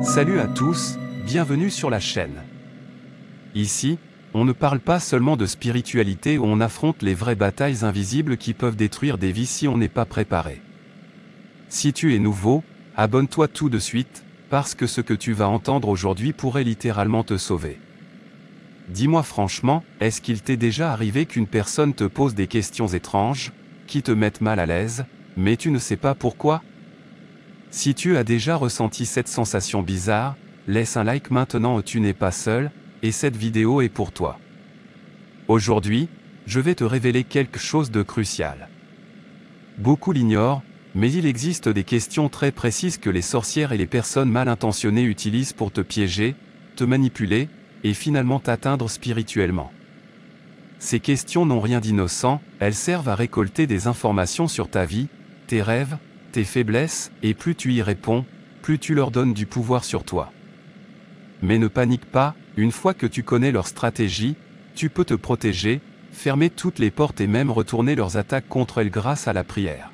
Salut à tous, bienvenue sur la chaîne. Ici, on ne parle pas seulement de spiritualité où on affronte les vraies batailles invisibles qui peuvent détruire des vies si on n'est pas préparé. Si tu es nouveau, abonne-toi tout de suite, parce que ce que tu vas entendre aujourd'hui pourrait littéralement te sauver. Dis-moi franchement, est-ce qu'il t'est déjà arrivé qu'une personne te pose des questions étranges, qui te mettent mal à l'aise, mais tu ne sais pas pourquoi ? Si tu as déjà ressenti cette sensation bizarre, laisse un like maintenant, tu n'es pas seul, et cette vidéo est pour toi. Aujourd'hui, je vais te révéler quelque chose de crucial. Beaucoup l'ignorent, mais il existe des questions très précises que les sorcières et les personnes mal intentionnées utilisent pour te piéger, te manipuler, et finalement t'atteindre spirituellement. Ces questions n'ont rien d'innocent, elles servent à récolter des informations sur ta vie, tes rêves, tes faiblesses, et plus tu y réponds, plus tu leur donnes du pouvoir sur toi. Mais ne panique pas, une fois que tu connais leur stratégie, tu peux te protéger, fermer toutes les portes et même retourner leurs attaques contre elles grâce à la prière.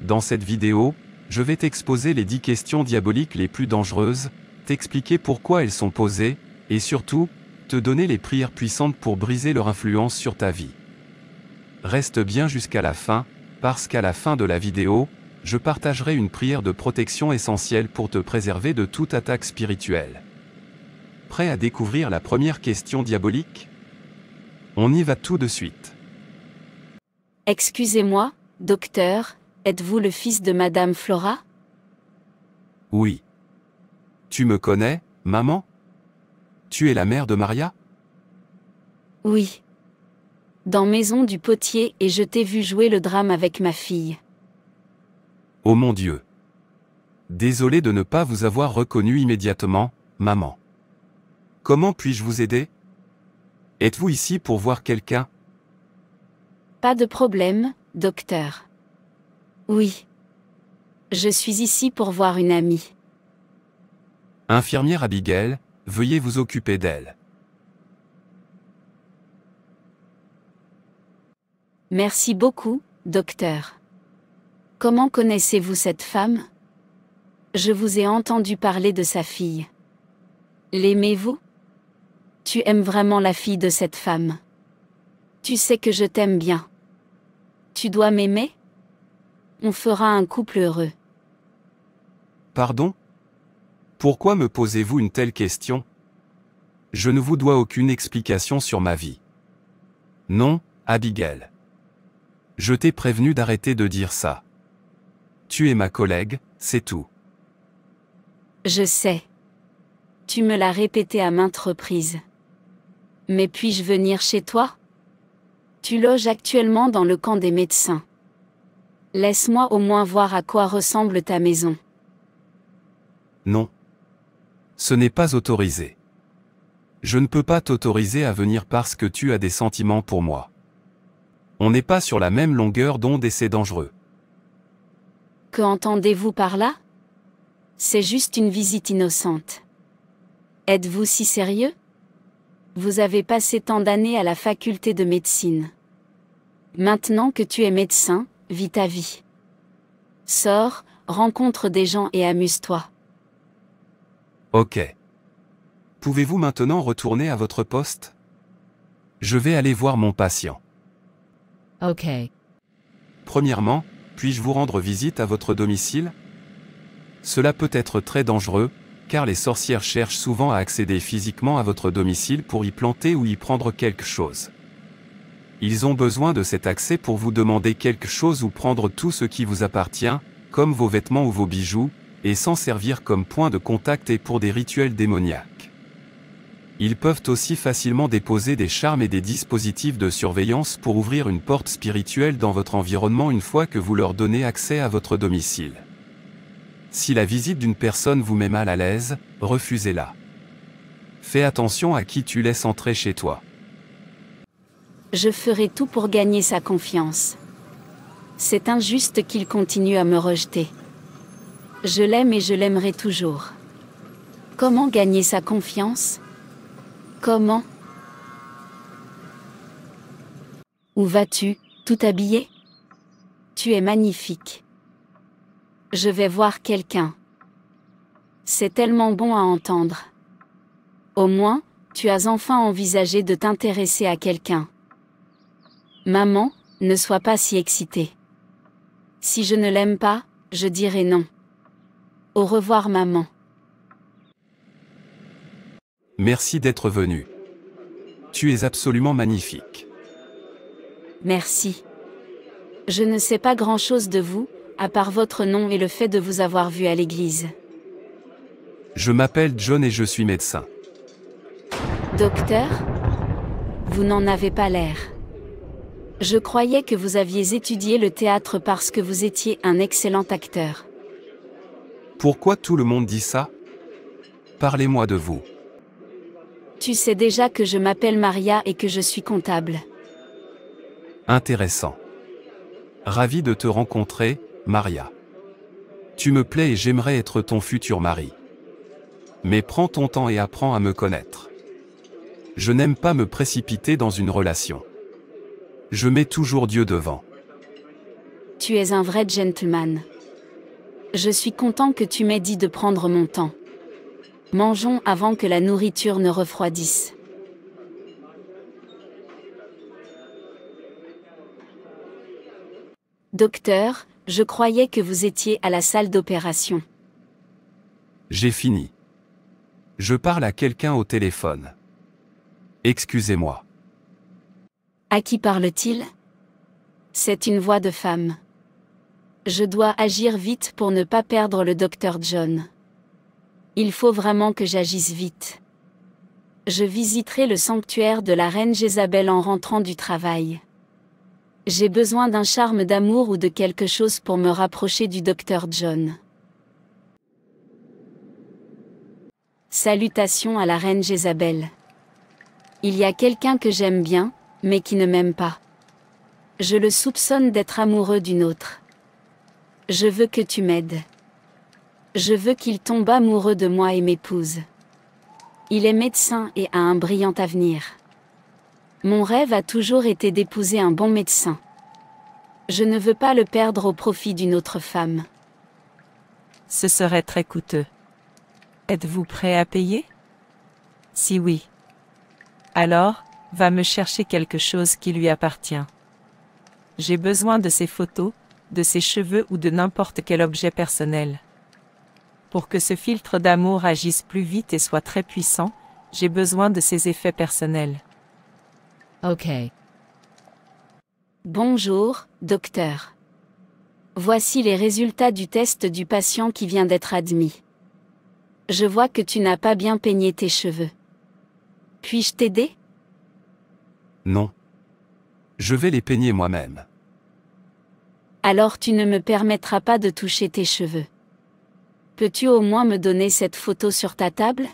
Dans cette vidéo, je vais t'exposer les 10 questions diaboliques les plus dangereuses, t'expliquer pourquoi elles sont posées, et surtout, te donner les prières puissantes pour briser leur influence sur ta vie. Reste bien jusqu'à la fin, parce qu'à la fin de la vidéo, je partagerai une prière de protection essentielle pour te préserver de toute attaque spirituelle. Prêt à découvrir la première question diabolique ? On y va tout de suite. Excusez-moi, docteur, êtes-vous le fils de Madame Flora ? Oui. Tu me connais, maman ? Tu es la mère de Maria ? Oui. Dans Maison du Potier et je t'ai vu jouer le drame avec ma fille. Oh mon Dieu. Désolé de ne pas vous avoir reconnu immédiatement, maman. Comment puis-je vous aider ? Êtes-vous ici pour voir quelqu'un ? Pas de problème, docteur. Oui. Je suis ici pour voir une amie. Infirmière Abigail, veuillez vous occuper d'elle. Merci beaucoup, docteur. Comment connaissez-vous cette femme ? Je vous ai entendu parler de sa fille. L'aimez-vous ? Tu aimes vraiment la fille de cette femme ? Tu sais que je t'aime bien. Tu dois m'aimer ? On fera un couple heureux. Pardon ? Pourquoi me posez-vous une telle question ? Je ne vous dois aucune explication sur ma vie. Non, Abigail. Je t'ai prévenu d'arrêter de dire ça. Tu es ma collègue, c'est tout. Je sais. Tu me l'as répété à maintes reprises. Mais puis-je venir chez toi ? Tu loges actuellement dans le camp des médecins. Laisse-moi au moins voir à quoi ressemble ta maison. Non. Ce n'est pas autorisé. Je ne peux pas t'autoriser à venir parce que tu as des sentiments pour moi. On n'est pas sur la même longueur d'onde et c'est dangereux. Que entendez-vous par là ? C'est juste une visite innocente. Êtes-vous si sérieux ? Vous avez passé tant d'années à la faculté de médecine. Maintenant que tu es médecin, vis ta vie. Sors, rencontre des gens et amuse-toi. Ok. Pouvez-vous maintenant retourner à votre poste ? Je vais aller voir mon patient. Ok. Premièrement, puis-je vous rendre visite à votre domicile ? Cela peut être très dangereux, car les sorcières cherchent souvent à accéder physiquement à votre domicile pour y planter ou y prendre quelque chose. Ils ont besoin de cet accès pour vous demander quelque chose ou prendre tout ce qui vous appartient, comme vos vêtements ou vos bijoux, et s'en servir comme point de contact et pour des rituels démoniaques. Ils peuvent aussi facilement déposer des charmes et des dispositifs de surveillance pour ouvrir une porte spirituelle dans votre environnement une fois que vous leur donnez accès à votre domicile. Si la visite d'une personne vous met mal à l'aise, refusez-la. Fais attention à qui tu laisses entrer chez toi. Je ferai tout pour gagner sa confiance. C'est injuste qu'il continue à me rejeter. Je l'aime et je l'aimerai toujours. Comment gagner sa confiance ? Comment ? Où vas-tu, tout habillé ? Tu es magnifique. Je vais voir quelqu'un. C'est tellement bon à entendre. Au moins, tu as enfin envisagé de t'intéresser à quelqu'un. Maman, ne sois pas si excitée. Si je ne l'aime pas, je dirai non. Au revoir maman. Merci d'être venu. Tu es absolument magnifique. Merci. Je ne sais pas grand-chose de vous, à part votre nom et le fait de vous avoir vu à l'église. Je m'appelle John et je suis médecin. Docteur? Vous n'en avez pas l'air. Je croyais que vous aviez étudié le théâtre parce que vous étiez un excellent acteur. Pourquoi tout le monde dit ça? Parlez-moi de vous. Tu sais déjà que je m'appelle Maria et que je suis comptable. Intéressant. Ravi de te rencontrer, Maria. Tu me plais et j'aimerais être ton futur mari. Mais prends ton temps et apprends à me connaître. Je n'aime pas me précipiter dans une relation. Je mets toujours Dieu devant. Tu es un vrai gentleman. Je suis content que tu m'aies dit de prendre mon temps. Mangeons avant que la nourriture ne refroidisse. Docteur, je croyais que vous étiez à la salle d'opération. J'ai fini. Je parle à quelqu'un au téléphone. Excusez-moi. À qui parle-t-il? C'est une voix de femme. Je dois agir vite pour ne pas perdre le docteur John. Il faut vraiment que j'agisse vite. Je visiterai le sanctuaire de la reine Jézabel en rentrant du travail. J'ai besoin d'un charme d'amour ou de quelque chose pour me rapprocher du docteur John. Salutations à la reine Jézabel. Il y a quelqu'un que j'aime bien, mais qui ne m'aime pas. Je le soupçonne d'être amoureux d'une autre. Je veux que tu m'aides. Je veux qu'il tombe amoureux de moi et m'épouse. Il est médecin et a un brillant avenir. Mon rêve a toujours été d'épouser un bon médecin. Je ne veux pas le perdre au profit d'une autre femme. Ce serait très coûteux. Êtes-vous prêt à payer? Si oui. Alors, va me chercher quelque chose qui lui appartient. J'ai besoin de ses photos, de ses cheveux ou de n'importe quel objet personnel. Pour que ce filtre d'amour agisse plus vite et soit très puissant, j'ai besoin de ses effets personnels. Ok. Bonjour, docteur. Voici les résultats du test du patient qui vient d'être admis. Je vois que tu n'as pas bien peigné tes cheveux. Puis-je t'aider? Non. Je vais les peigner moi-même. Alors tu ne me permettras pas de toucher tes cheveux. Peux-tu au moins me donner cette photo sur ta table?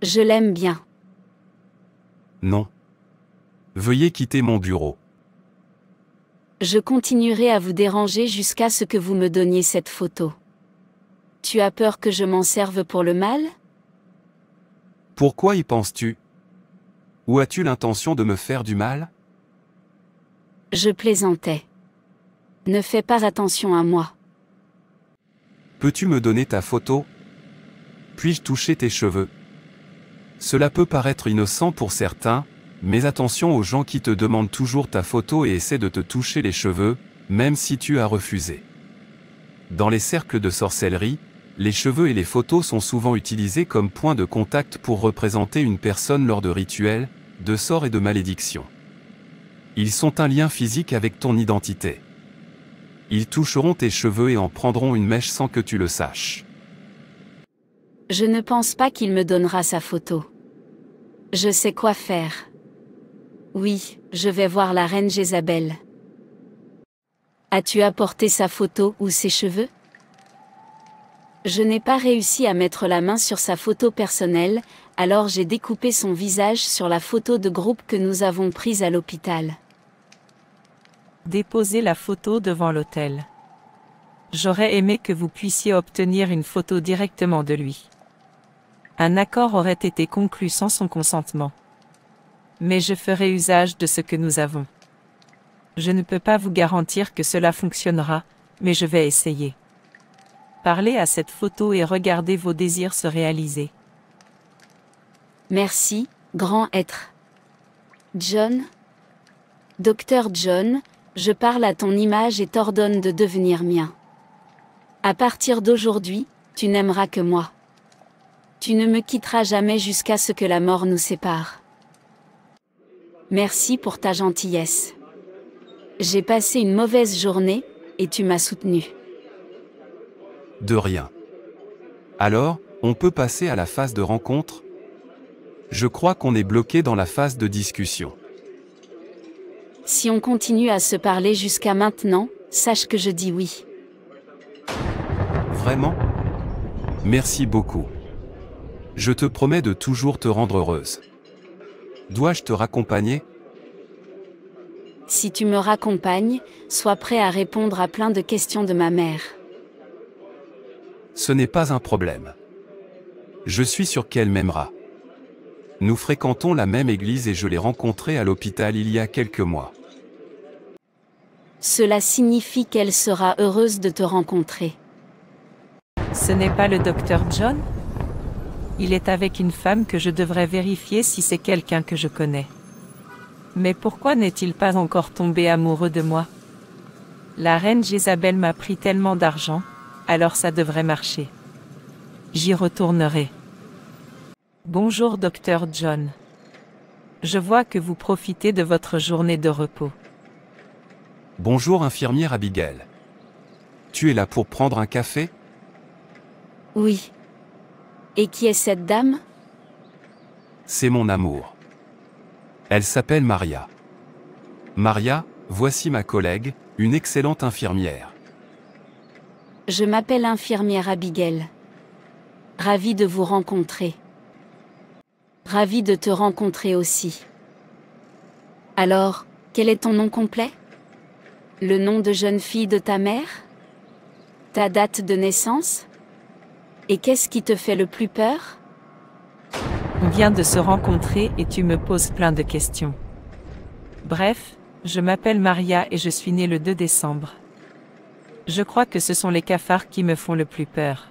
Je l'aime bien. Non. Veuillez quitter mon bureau. Je continuerai à vous déranger jusqu'à ce que vous me donniez cette photo. Tu as peur que je m'en serve pour le mal? Pourquoi y penses-tu? Ou as-tu l'intention de me faire du mal? Je plaisantais. Ne fais pas attention à moi. Peux-tu me donner ta photo? Puis-je toucher tes cheveux? Cela peut paraître innocent pour certains, mais attention aux gens qui te demandent toujours ta photo et essaient de te toucher les cheveux, même si tu as refusé. Dans les cercles de sorcellerie, les cheveux et les photos sont souvent utilisés comme point de contact pour représenter une personne lors de rituels, de sorts et de malédictions. Ils sont un lien physique avec ton identité. Ils toucheront tes cheveux et en prendront une mèche sans que tu le saches. Je ne pense pas qu'il me donnera sa photo. Je sais quoi faire. Oui, je vais voir la reine Jézabel. As-tu apporté sa photo ou ses cheveux? Je n'ai pas réussi à mettre la main sur sa photo personnelle, alors j'ai découpé son visage sur la photo de groupe que nous avons prise à l'hôpital. Déposez la photo devant l'autel. J'aurais aimé que vous puissiez obtenir une photo directement de lui. Un accord aurait été conclu sans son consentement. Mais je ferai usage de ce que nous avons. Je ne peux pas vous garantir que cela fonctionnera, mais je vais essayer. Parlez à cette photo et regardez vos désirs se réaliser. Merci, grand être. John? Docteur John, je parle à ton image et t'ordonne de devenir mien. À partir d'aujourd'hui, tu n'aimeras que moi. Tu ne me quitteras jamais jusqu'à ce que la mort nous sépare. Merci pour ta gentillesse. J'ai passé une mauvaise journée, et tu m'as soutenu. De rien. Alors, on peut passer à la phase de rencontre? Je crois qu'on est bloqué dans la phase de discussion. Si on continue à se parler jusqu'à maintenant, sache que je dis oui. Vraiment? Merci beaucoup. Je te promets de toujours te rendre heureuse. Dois-je te raccompagner? Si tu me raccompagnes, sois prêt à répondre à plein de questions de ma mère. Ce n'est pas un problème. Je suis sûr qu'elle m'aimera. Nous fréquentons la même église et je l'ai rencontrée à l'hôpital il y a quelques mois. Cela signifie qu'elle sera heureuse de te rencontrer. Ce n'est pas le docteur John? Il est avec une femme que je devrais vérifier si c'est quelqu'un que je connais. Mais pourquoi n'est-il pas encore tombé amoureux de moi? La reine Jézabel m'a pris tellement d'argent, alors ça devrait marcher. J'y retournerai. Bonjour docteur John. Je vois que vous profitez de votre journée de repos. Bonjour infirmière Abigail. Tu es là pour prendre un café? Oui. Et qui est cette dame? C'est mon amour. Elle s'appelle Maria. Maria, voici ma collègue, une excellente infirmière. Je m'appelle infirmière Abigail. Ravie de vous rencontrer. Ravie de te rencontrer aussi. Alors, quel est ton nom complet? Le nom de jeune fille de ta mère? Ta date de naissance? Et qu'est-ce qui te fait le plus peur? On vient de se rencontrer et tu me poses plein de questions. Bref, je m'appelle Maria et je suis née le 2 décembre. Je crois que ce sont les cafards qui me font le plus peur.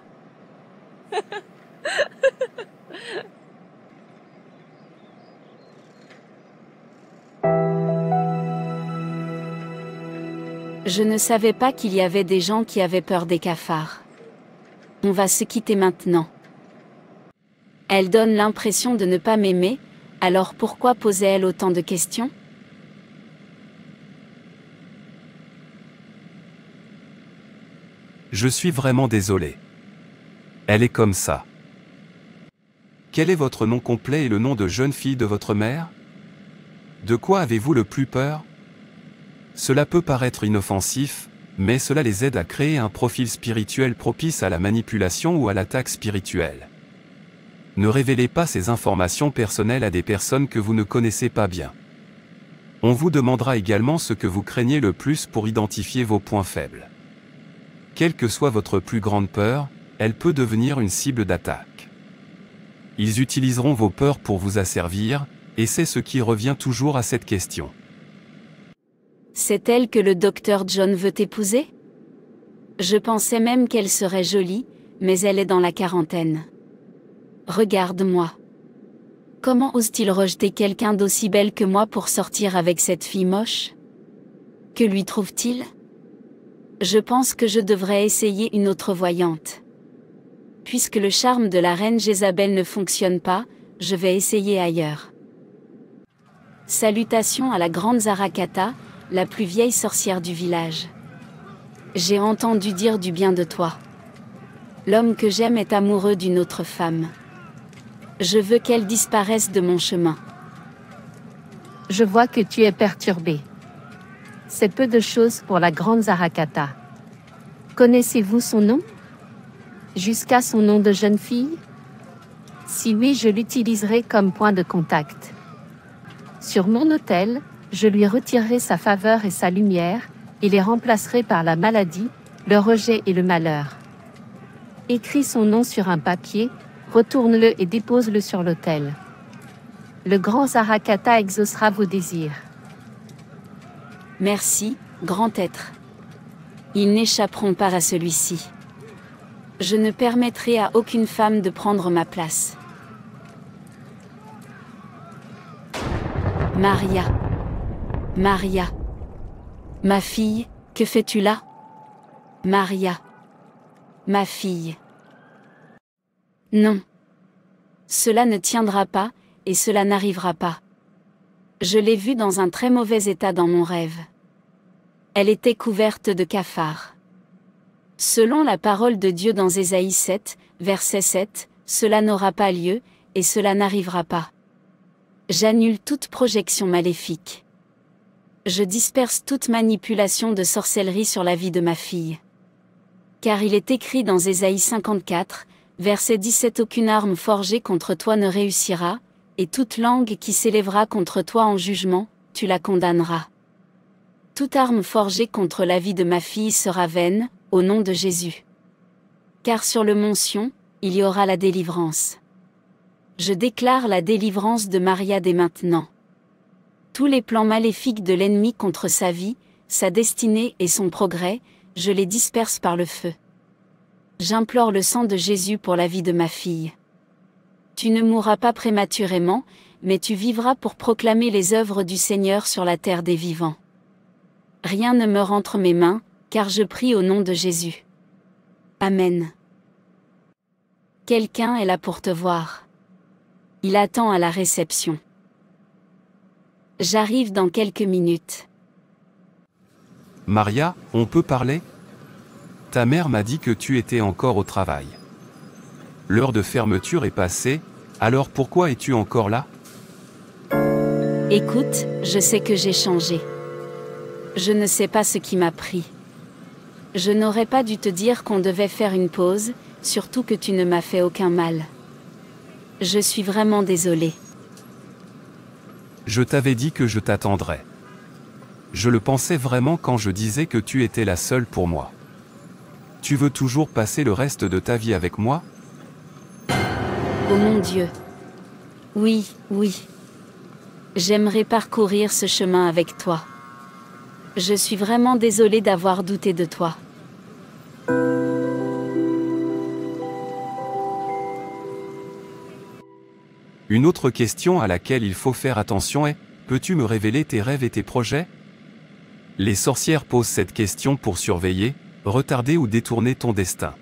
Je ne savais pas qu'il y avait des gens qui avaient peur des cafards. On va se quitter maintenant. Elle donne l'impression de ne pas m'aimer, alors pourquoi posait-elle autant de questions? Je suis vraiment désolé. Elle est comme ça. Quel est votre nom complet et le nom de jeune fille de votre mère? De quoi avez-vous le plus peur? Cela peut paraître inoffensif, mais cela les aide à créer un profil spirituel propice à la manipulation ou à l'attaque spirituelle. Ne révélez pas ces informations personnelles à des personnes que vous ne connaissez pas bien. On vous demandera également ce que vous craignez le plus pour identifier vos points faibles. Quelle que soit votre plus grande peur, elle peut devenir une cible d'attaque. Ils utiliseront vos peurs pour vous asservir, et c'est ce qui revient toujours à cette question. C'est elle que le docteur John veut épouser? Je pensais même qu'elle serait jolie, mais elle est dans la quarantaine. Regarde-moi. Comment ose-t-il rejeter quelqu'un d'aussi belle que moi pour sortir avec cette fille moche? Que lui trouve-t-il? Je pense que je devrais essayer une autre voyante. Puisque le charme de la reine Jézabel ne fonctionne pas, je vais essayer ailleurs. Salutations à la grande Zarakata, la plus vieille sorcière du village. J'ai entendu dire du bien de toi. L'homme que j'aime est amoureux d'une autre femme. Je veux qu'elle disparaisse de mon chemin. Je vois que tu es perturbé. C'est peu de choses pour la grande Zarakata. Connaissez-vous son nom? Jusqu'à son nom de jeune fille? Si oui, je l'utiliserai comme point de contact. Sur mon autel, je lui retirerai sa faveur et sa lumière, et les remplacerai par la maladie, le rejet et le malheur. Écris son nom sur un papier, retourne-le et dépose-le sur l'autel. Le grand Zarakata exaucera vos désirs. Merci, grand être. Ils n'échapperont pas à celui-ci. Je ne permettrai à aucune femme de prendre ma place. Maria. Maria. Ma fille, que fais-tu là? Maria. Ma fille. Non. Cela ne tiendra pas, et cela n'arrivera pas. Je l'ai vue dans un très mauvais état dans mon rêve. Elle était couverte de cafards. Selon la parole de Dieu dans Ésaïe 7, verset 7, cela n'aura pas lieu, et cela n'arrivera pas. J'annule toute projection maléfique. Je disperse toute manipulation de sorcellerie sur la vie de ma fille. Car il est écrit dans Ésaïe 54, verset 17 « Aucune arme forgée contre toi ne réussira, et toute langue qui s'élèvera contre toi en jugement, tu la condamneras. » Toute arme forgée contre la vie de ma fille sera vaine, au nom de Jésus. Car sur le mont Sion, il y aura la délivrance. Je déclare la délivrance de Maria dès maintenant. Tous les plans maléfiques de l'ennemi contre sa vie, sa destinée et son progrès, je les disperse par le feu. J'implore le sang de Jésus pour la vie de ma fille. Tu ne mourras pas prématurément, mais tu vivras pour proclamer les œuvres du Seigneur sur la terre des vivants. Rien ne meurt entre mes mains, car je prie au nom de Jésus. Amen. Quelqu'un est là pour te voir. Il attend à la réception. J'arrive dans quelques minutes. Maria, on peut parler? Ta mère m'a dit que tu étais encore au travail. L'heure de fermeture est passée, alors pourquoi es-tu encore là? Écoute, je sais que j'ai changé. Je ne sais pas ce qui m'a pris. Je n'aurais pas dû te dire qu'on devait faire une pause, surtout que tu ne m'as fait aucun mal. Je suis vraiment désolée. Je t'avais dit que je t'attendrais. Je le pensais vraiment quand je disais que tu étais la seule pour moi. Tu veux toujours passer le reste de ta vie avec moi? Oh mon Dieu. Oui, oui. J'aimerais parcourir ce chemin avec toi. Je suis vraiment désolée d'avoir douté de toi. Une autre question à laquelle il faut faire attention est, peux-tu me révéler tes rêves et tes projets? Les sorcières posent cette question pour surveiller, retarder ou détourner ton destin.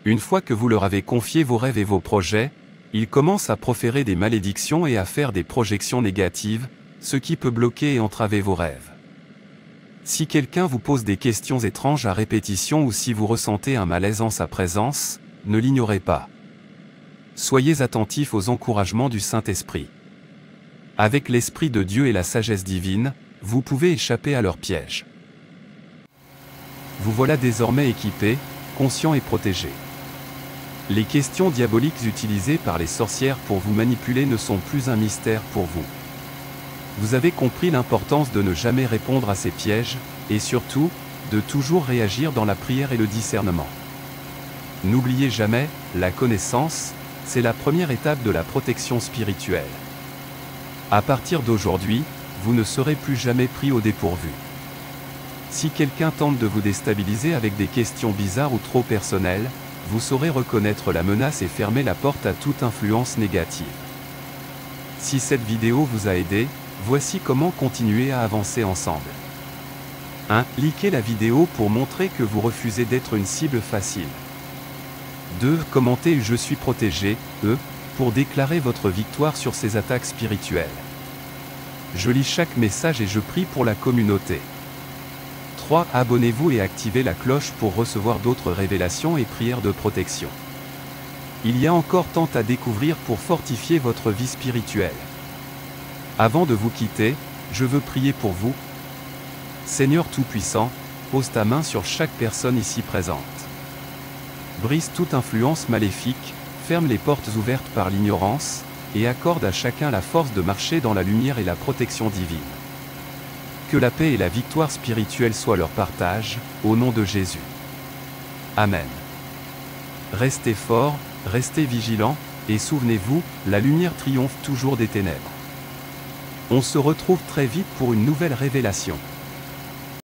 Une fois que vous leur avez confié vos rêves et vos projets, ils commencent à proférer des malédictions et à faire des projections négatives, ce qui peut bloquer et entraver vos rêves. Si quelqu'un vous pose des questions étranges à répétition ou si vous ressentez un malaise en sa présence, ne l'ignorez pas. Soyez attentifs aux encouragements du Saint-Esprit. Avec l'Esprit de Dieu et la sagesse divine, vous pouvez échapper à leurs pièges. Vous voilà désormais équipé, conscient et protégé. Les questions diaboliques utilisées par les sorcières pour vous manipuler ne sont plus un mystère pour vous. Vous avez compris l'importance de ne jamais répondre à ces pièges, et surtout, de toujours réagir dans la prière et le discernement. N'oubliez jamais, la connaissance, c'est la première étape de la protection spirituelle. À partir d'aujourd'hui, vous ne serez plus jamais pris au dépourvu. Si quelqu'un tente de vous déstabiliser avec des questions bizarres ou trop personnelles, vous saurez reconnaître la menace et fermer la porte à toute influence négative. Si cette vidéo vous a aidé, voici comment continuer à avancer ensemble. 1. Likez la vidéo pour montrer que vous refusez d'être une cible facile. 2. Commentez « Je suis protégé » pour déclarer votre victoire sur ces attaques spirituelles. Je lis chaque message et je prie pour la communauté. 3. Abonnez-vous et activez la cloche pour recevoir d'autres révélations et prières de protection. Il y a encore tant à découvrir pour fortifier votre vie spirituelle. Avant de vous quitter, je veux prier pour vous. Seigneur Tout-Puissant, pose ta main sur chaque personne ici présente. Brise toute influence maléfique, ferme les portes ouvertes par l'ignorance, et accorde à chacun la force de marcher dans la lumière et la protection divine. Que la paix et la victoire spirituelle soient leur partage, au nom de Jésus. Amen. Restez forts, restez vigilants, et souvenez-vous, la lumière triomphe toujours des ténèbres. On se retrouve très vite pour une nouvelle révélation.